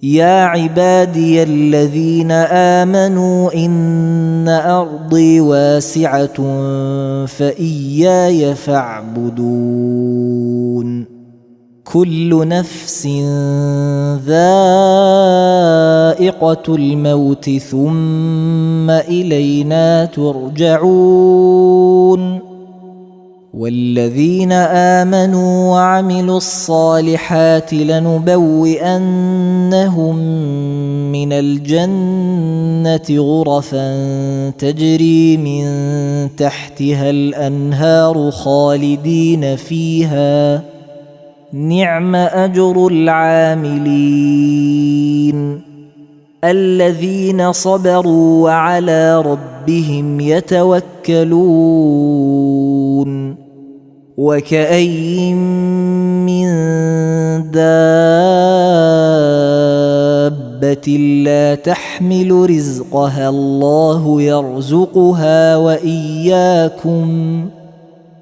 يا عبادي الذين آمنوا إن أرضي واسعة فإياي فاعبدون كل نفس ذائقة الموت ثم إلينا ترجعون والذين آمنوا وعملوا الصالحات لنبوئنهم من الجنة غرفا تجري من تحتها الأنهار خالدين فيها نعم أجر العاملين الذين صبروا وعلى ربهم يتوكلون وكأين من دابة لا تحمل رزقها الله يرزقها وإياكم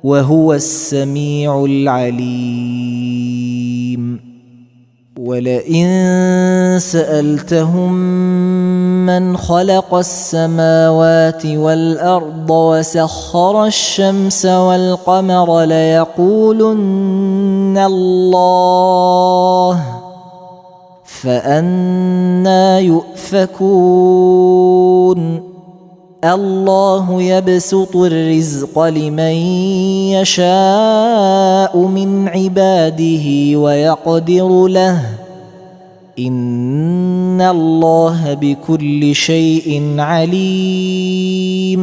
وهو السميع العليم ولئن سألتهم من خلق السماوات والأرض وسخر الشمس والقمر ليقولن الله فأنى يؤفكون الله يبسط الرزق لمن يشاء من عباده ويقدر له إن الله بكل شيء عليم